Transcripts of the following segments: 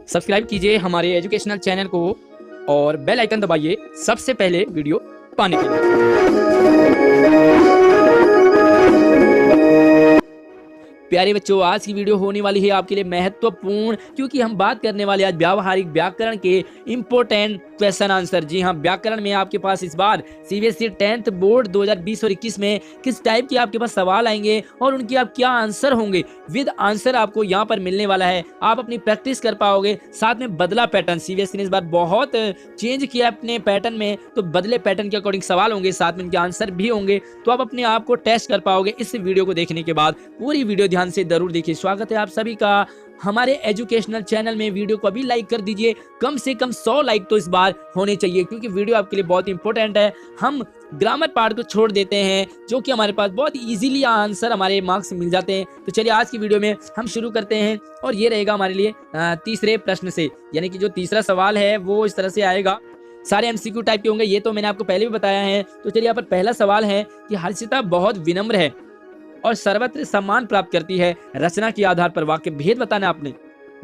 Subscribe कीजिए हमारे educational channel को और बेल आइकन दबाइए सबसे पहले वीडियो पाने के लिए। प्यारे बच्चों, आज की वीडियो होने वाली है आपके लिए महत्वपूर्ण, क्योंकि हम बात करने वाले आज व्यावहारिक व्याकरण के इंपॉर्टेंट क्वेश्चन आंसर। जी हाँ, व्याकरण में आपके पास इस बार सीबीएसई 10th बोर्ड 2020 और 21 में किस टाइप के आपके पास सवाल आएंगे और उनके आप क्या आंसर होंगे, विद आंसर आपको यहाँ पर मिलने वाला है। आप अपनी प्रैक्टिस कर पाओगे। साथ में बदला पैटर्न, सीबीएसई ने इस बार बहुत चेंज किया अपने पैटर्न में, तो बदले पैटर्न के अकॉर्डिंग सवाल होंगे, साथ में उनके आंसर भी होंगे, तो आप अपने आप को टेस्ट कर पाओगे इस वीडियो को देखने के बाद। पूरी वीडियो ध्यान से जरूर देखिए। स्वागत है आप सभी का हमारे एजुकेशनल चैनल में। वीडियो को अभी लाइक कर दीजिए, कम से कम 100 लाइक तो इस बार होने चाहिए, क्योंकि वीडियो आपके लिए बहुत इंपॉर्टेंट है। हम ग्रामर पार्ट को छोड़ देते हैं, जो कि हमारे पास बहुत इजीली आंसर हमारे मार्क्स मिल जाते हैं। तो चलिए आज की वीडियो में हम शुरू करते हैं, और ये रहेगा हमारे लिए तीसरे प्रश्न से, यानी कि जो तीसरा सवाल है वो इस तरह से आएगा। सारे एमसीक्यू टाइप के होंगे, ये तो मैंने आपको पहले भी बताया है। तो चलिए यहाँ पर पहला सवाल है कि हर्षिता बहुत विनम्र है और सर्वत्र सम्मान प्राप्त करती है। रचना के आधार पर वाक्य भेद बताना आपने।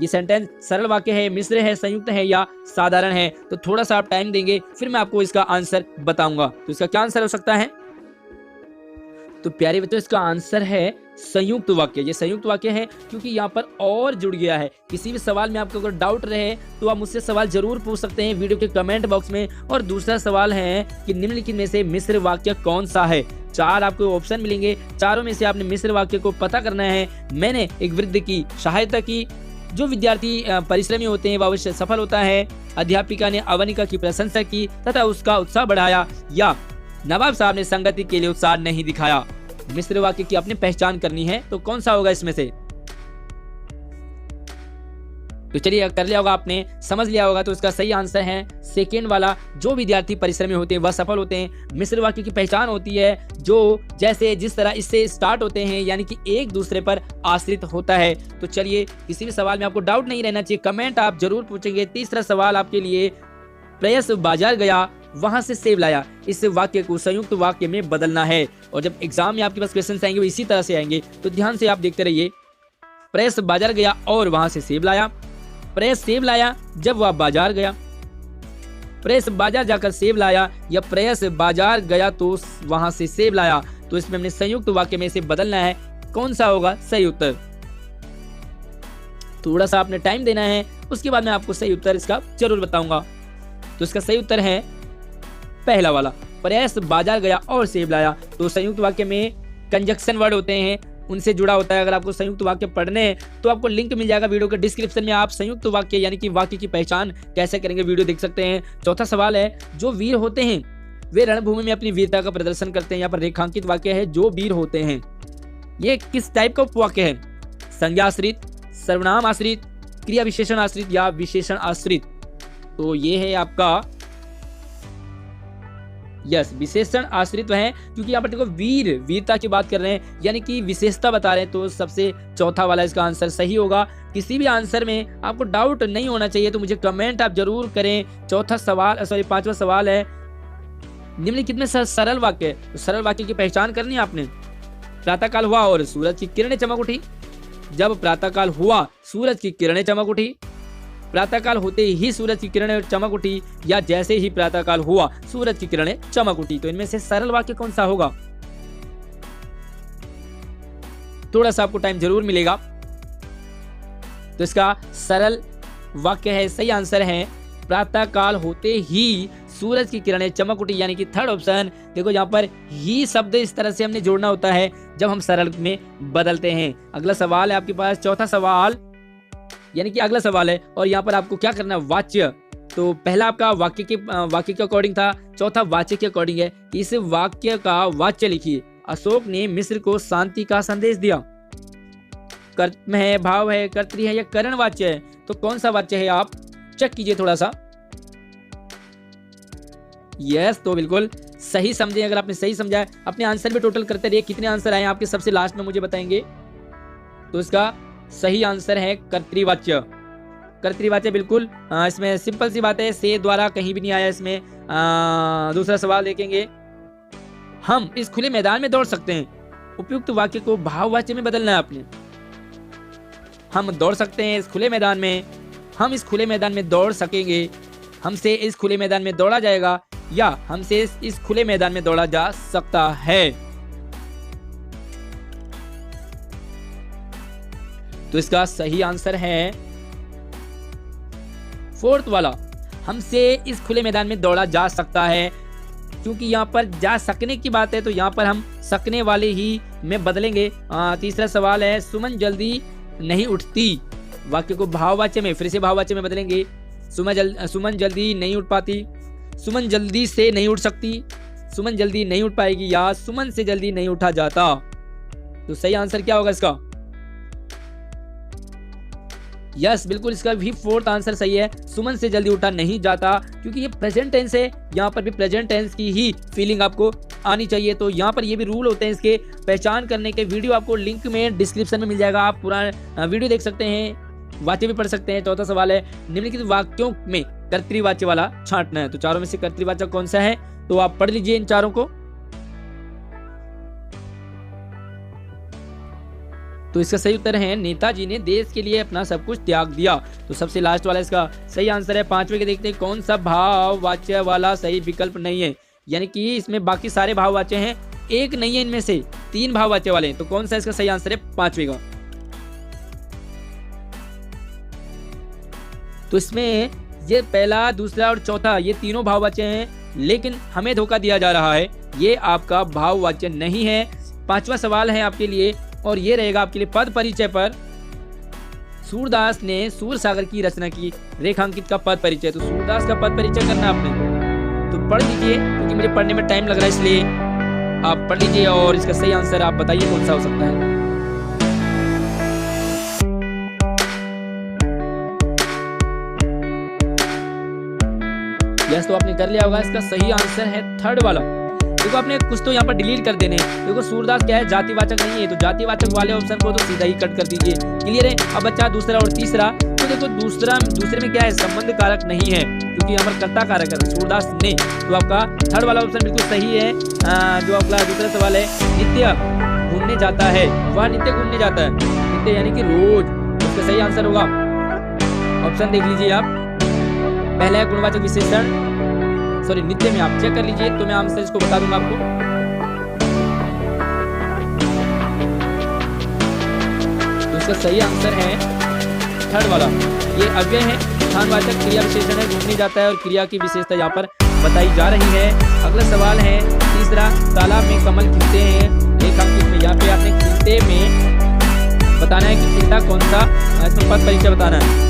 ये सेंटेंस सरल वाक्य है, मिश्र है, संयुक्त है या साधारण है? तो थोड़ा सा आप टाइम देंगे, फिर मैं आपको इसका आंसर बताऊंगा। तो इसका क्या आंसर हो सकता है? तो प्यारे बच्चों, इसका आंसर है संयुक्त वाक्य। ये संयुक्त वाक्य है क्योंकि यहाँ पर और जुड़ गया है। किसी भी सवाल में आपको अगर डाउट रहे तो आप मुझसे सवाल जरूर पूछ सकते हैं वीडियो के कमेंट बॉक्स में। और दूसरा सवाल है कि निम्नलिखित में से मिश्र वाक्य कौन सा है? 4 आपको ऑप्शन मिलेंगे, चारों में से आपने मिश्र वाक्य को पता करना है। मैंने एक वृद्ध की सहायता की, जो विद्यार्थी परिश्रमी होते हैं वह अवश्य सफल होता है। अध्यापिका ने अवनिका की प्रशंसा की तथा उसका उत्साह बढ़ाया, या नवाब साहब ने संगति के लिए उत्साह नहीं दिखाया। मिश्र वाक्य की अपनी पहचान करनी है, तो कौन सा होगा इसमें से? तो चलिए, कर लिया होगा आपने, समझ लिया होगा। तो इसका सही आंसर है सेकेंड वाला, जो विद्यार्थी परिश्रमी होते हैं वह सफल होते हैं। मिश्र वाक्य की पहचान होती है जो जैसे जिस तरह इससे स्टार्ट होते हैं, यानी कि एक दूसरे पर आश्रित होता है। तो चलिए, किसी भी सवाल में आपको डाउट नहीं रहना चाहिए, कमेंट आप जरूर पूछेंगे। तीसरा सवाल आपके लिए, प्रेयस बाजार गया वहां से सेब लाया। इस वाक्य को संयुक्त वाक्य में बदलना है। और जब एग्जाम में आपके पास क्वेश्चन आएंगे वो इसी तरह से आएंगे, तो ध्यान से आप देखते रहिए। प्रेयस बाजार गया और वहां से सेब लाया। प्रेयस सेब लाया जब वह बाजार गया। प्रेयस बाजार जाकर सेब लाया, या प्रेयस बाजार गया तो वहां से सेब लाया। तो इसमें हमने संयुक्त वाक्य में से बदलना है, कौन सा होगा सही उत्तर? थोड़ा सा आपने टाइम देना है, उसके बाद मैं आपको सही उत्तर इसका जरूर बताऊंगा। तो इसका सही उत्तर है पहला वाला, प्रेयस बाजार गया और सेब लाया। तो संयुक्त वाक्य में कंजक्शन वर्ड होते हैं, उनसे जुड़ा होता है। अगर आपको संयुक्त वाक्य पढ़ने हैं तो आपको लिंक मिल जाएगा वीडियो के डिस्क्रिप्शन में। आप संयुक्त वाक्य यानी कि वाक्य की पहचान कैसे करेंगे वीडियो देख सकते हैं। चौथा सवाल है, जो वीर होते हैं वे रणभूमि में अपनी वीरता का प्रदर्शन करते हैं। यहाँ पर रेखांकित वाक्य है जो वीर होते हैं। ये किस टाइप का उपवाक्य है? संज्ञा आश्रित, सर्वनाम आश्रित, क्रिया विशेषण आश्रित या विशेषण आश्रित? तो ये है आपका यस, विशेषण आश्रित है, क्योंकि यहाँ पर देखो वीरता की बात कर रहे हैं, यानी कि विशेषता बता रहे हैं। तो सबसे चौथा वाला इसका आंसर सही होगा। किसी भी आंसर में आपको डाउट नहीं होना चाहिए, तो मुझे कमेंट आप जरूर करें। पांचवा सवाल है, निम्नलिखित में सरल वाक्य, तो सरल वाक्य की पहचान करनी है आपने। प्रातःकाल हुआ और सूरज की किरणें चमक उठी। जब प्रातःकाल हुआ सूरज की किरणें चमक उठी। प्रातःकाल होते ही सूरज की किरणें चमक उठी, या जैसे ही प्रातःकाल हुआ सूरज की किरणें चमक उठी। तो इनमें से सरल वाक्य कौन सा होगा? थोड़ा सा आपको टाइम जरूर मिलेगा। तो इसका सरल वाक्य है, सही आंसर है प्रातःकाल होते ही सूरज की किरणें चमक उठी, यानी कि थर्ड ऑप्शन। देखो यहाँ पर ही शब्द इस तरह से हमने जोड़ना होता है जब हम सरल में बदलते हैं। अगला सवाल है आपके पास, चौथा सवाल, यानी कि अगला सवाल है, और यहाँ पर आपको क्या करना है? वाच्य। तो पहला आपका वाक्य के अकॉर्डिंग था, चौथा वाच्य के अकॉर्डिंग है। इस वाक्य का वाच्य लिखिए। अशोक ने मिस्र को शांति का संदेश दिया। कर्म है, भाव है, कर्तरी है या करण वाच्य है? तो कौन सा वाच्य है आप चेक कीजिए थोड़ा सा। यस, तो बिल्कुल सही समझे। अगर आपने सही समझा है, अपने आंसर भी टोटल करते रहिए, कितने आंसर आए आपके सबसे लास्ट में मुझे बताएंगे। तो इसका सही आंसर है कर्तृवाच्य। कर्तृवाच्य बिल्कुल, इसमें सिंपल सी बात है, से द्वारा कहीं भी नहीं आया इसमें। दूसरा सवाल देखेंगे, हम इस खुले मैदान में दौड़ सकते हैं। उपयुक्त वाक्य को भाववाच्य में बदलना है आपने। हम दौड़ सकते हैं इस खुले मैदान में, हम इस खुले मैदान में दौड़ सकेंगे, हमसे इस खुले मैदान में दौड़ा जाएगा या हमसे इस खुले मैदान में दौड़ा जा सकता है। तो इसका सही आंसर है फोर्थ वाला, हमसे इस खुले मैदान में दौड़ा जा सकता है। क्योंकि यहाँ पर जा सकने की बात है तो यहाँ पर हम सकने वाले ही में बदलेंगे। तीसरा सवाल है, सुमन जल्दी नहीं उठती, वाक्य को भाववाच्य में, फिर से भाववाच्य में बदलेंगे। सुमन जल्दी नहीं उठ पाती, सुमन जल्दी से नहीं उठ सकती, सुमन जल्दी नहीं उठ पाएगी, या सुमन से जल्दी नहीं उठा जाता। तो सही आंसर क्या होगा इसका? यस, बिल्कुल इसका भी फोर्थ आंसर सही है। सुमन से जल्दी उठा नहीं जाता, क्योंकि ये प्रेजेंट टेंस है, यहाँ पर भी प्रेजेंट टेंस की ही फीलिंग आपको आनी चाहिए। तो यहाँ पर ये भी रूल होते हैं इसके पहचान करने के। वीडियो आपको लिंक में डिस्क्रिप्शन में मिल जाएगा, आप पूरा वीडियो देख सकते हैं, वाक्य भी पढ़ सकते हैं। चौथा सवाल है, निम्नलिखित वाक्यों में कर्तृवाच्य वाला छांटना है। तो चारों में से कर्तृवाचक कौन सा है? तो आप पढ़ लीजिए इन चारों को। तो इसका सही उत्तर है, नेताजी ने देश के लिए अपना सब कुछ त्याग दिया। तो सबसे लास्ट वाला इसका सही आंसर है। पांचवे के देखते हैं, कौन सा भाववाच्य वाला सही विकल्प नहीं है। यानी कि इसमें बाकी सारे भाववाच्य हैं, एक नहीं है, इनमें से 3 भाववाच्य वाले हैं। तो कौन सा इसका सही आंसर है पांचवे का? तो इसमें ये पहला, दूसरा और चौथा ये तीनों भाववाच्य हैं, लेकिन हमें धोखा दिया जा रहा है, ये आपका भाववाच्य नहीं है। पांचवा सवाल है आपके लिए, और ये रहेगा आपके लिए पद परिचय पर। सूरदास ने सूरसागर की रचना की, रेखांकित का पद परिचय। तो सूरदास का पद परिचय करना आपने, तो पढ़ लीजिए, क्योंकि मुझे पढ़ने में टाइम लग रहा है, इसलिए आप पढ़ लीजिए और इसका सही आंसर आप बताइए कौन सा हो सकता है। यस, तो आपने कर लिया होगा। इसका सही आंसर है थर्ड वाला। देखो आपने कुछ तो यहाँ पर डिलीट कर देने। देखो सूरदास क्या है, जातिवाचक नहीं है, तो जातिवाचक वाले ऑप्शन को तो सीधा ही कट कर दीजिए। क्लियर है? अब बच्चा दूसरा और तीसरा। तो देखो दूसरे में क्या है, संबंध कारक नहीं है, क्योंकि यहाँ पर कर्ता कारक है, सूरदास ने। तो आपका थर्ड वाला ऑप्शन बिल्कुल सही है। जो आपका दूसरा सवाल है, नित्य घूमने जाता है, वह नित्य घूमने जाता है, नित्य यानी कि रोज। उसका सही आंसर होगा, ऑप्शन देख लीजिए आप, पहला है गुणवाचक विशेषण, सॉरी नित्य में आप चेक कर लीजिए, तो मैं आंसर इसको बता दूंगा आपको। तो इसका सही आंसर है थर्ड वाला, ये अव्यय है, स्थानवाचक क्रिया विशेषण है, घूमने जाता है, और क्रिया की विशेषता यहाँ पर बताई जा रही है। अगला सवाल है तीसरा, तालाब में कमल खिलते हैं, रेखांकित में। यहाँ पे आपने खिलते में बताना है कि खिलता कौन सा, इसमें पद परिचय बताना है।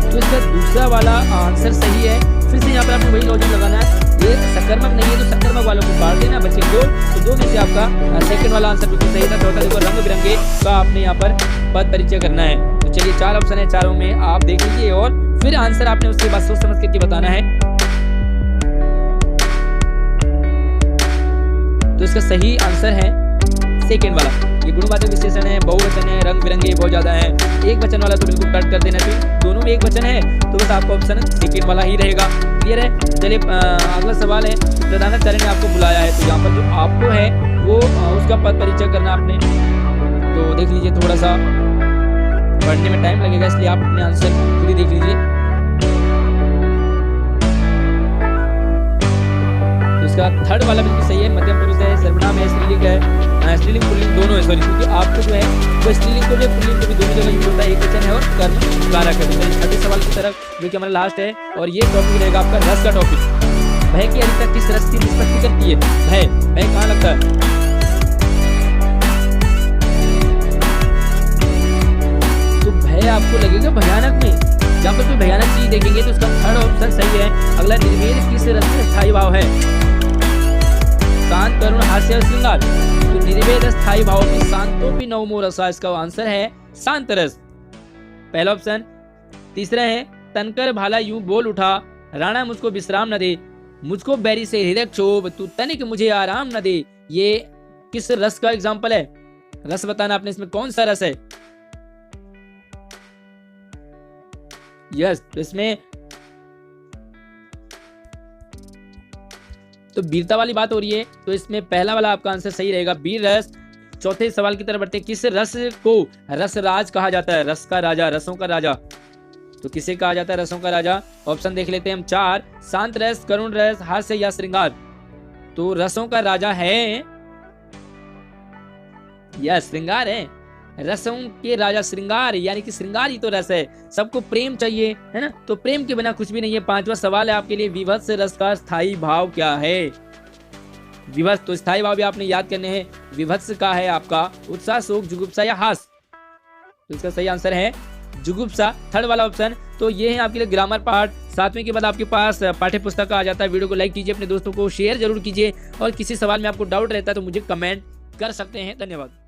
तो इसका दूसरा वाला आंसर सही है। फिर से यहाँ पर आपको वही लॉजिक लगाना है, ये सकर्मक नहीं है तो सकर्मक वालों को काट देना, बच्चे दो। तो दो में से आपका सेकंड वाला आंसर बिल्कुल सही था। चौथा देखो, रंग बिरंगे का आपने यहाँ पर पद परिचय करना है। तो चलिए 4 ऑप्शन है, चारों में आप देख लीजिए और फिर आंसर आपने उसके बाद सोच समझ करके बताना है। तो इसका सही आंसर है सेकंड वाला। ये गुणवाचक विशेषण है, बहुवचन है, रंग बिरंगे बहुत ज्यादा है। एक वचन वाला तो बिल्कुल कट कर देना चाहिए, दोनों में एक वचन है तो बस आपका ऑप्शन सेकंड वाला ही रहेगा। क्लियर है? चलिए अगला सवाल है, प्रधानाचार्य ने आपको बुलाया है, तो यहाँ पर जो आपको है वो उसका पद परिचय करना आपने। तो देख लीजिए, थोड़ा सा पढ़ने में टाइम लगेगा, इसलिए आप अपने आंसर खुद ही देख लीजिए। इसका थर्ड वाला बिल्कुल सही है, मध्यम पुरुष है, सर्वनाम है, स्त्रीलिंग है, स्त्रीलिंग पुल्लिंग दोनों है, सॉरी, क्योंकि आपको जो है वो स्त्रीलिंग को भी पुल्लिंग को भी दोनों जगह यूज होता है, एक वचन है और कर्म कारक है। तो छठे सवाल की तरफ जो कि हमारा लास्ट है, और ये टॉपिक रहेगा आपका रस का टॉपिक। भय की अधिकता किस रस की निष्पत्ति करती है? भय कहाँ लगता है? तो भय आपको लगेगा भयानक में, जहाँ पर कोई भयानक चीज देखेंगे तो उसका थर्ड ऑप्शन सही है। अगला, निर्वेद किस रस में स्थायी भाव है? शांत, करुण, हास्य और श्रृंगार। तो निर्वेद स्थायी भाव में शांतोपि नवमो रसा, इसका आंसर है शांत रस, पहला ऑप्शन। तीसरा है, तनकर भाला यूं बोल उठा, राणा मुझको विश्राम न दे, मुझको बैरी से हृदय क्षोभ, तू तनिक मुझे आराम न दे। ये किस रस का एग्जाम्पल है? रस बताना आपने, इसमें कौन सा रस है? यस, इसमें तो वीरता वाली बात हो रही है, तो इसमें पहला वाला आपका आंसर सही रहेगा, वीर रस। चौथे सवाल की तरफ बढ़ते हैं। किस रस को रसराज कहा जाता है? रस का राजा, रसों का राजा, तो किसे कहा जाता है रसों का राजा? ऑप्शन देख लेते हैं हम 4, शांत रस, करुण रस, हास्य या श्रृंगार। तो रसों का राजा है या श्रृंगार है? रसों के राजा श्रृंगार, यानी कि श्रृंगार ही तो रस है। सबको प्रेम चाहिए, है ना, तो प्रेम के बिना कुछ भी नहीं है। 5वां सवाल है आपके लिए, विभत्स रस का स्थायी भाव क्या है? विभत्स, तो स्थायी भाव भी आपने याद करने हैं। विभत्स का है आपका उत्साह, शोक, जुगुप्सा या हास। तो इसका सही आंसर है जुगुप्सा, थर्ड वाला ऑप्शन। तो ये है आपके लिए ग्रामर पार्ट। 7वीं के बाद आपके पास पाठ्य पुस्तक आ जाता है। वीडियो को लाइक कीजिए, अपने दोस्तों को शेयर जरूर कीजिए, और किसी सवाल में आपको डाउट रहता है तो मुझे कमेंट कर सकते हैं। धन्यवाद।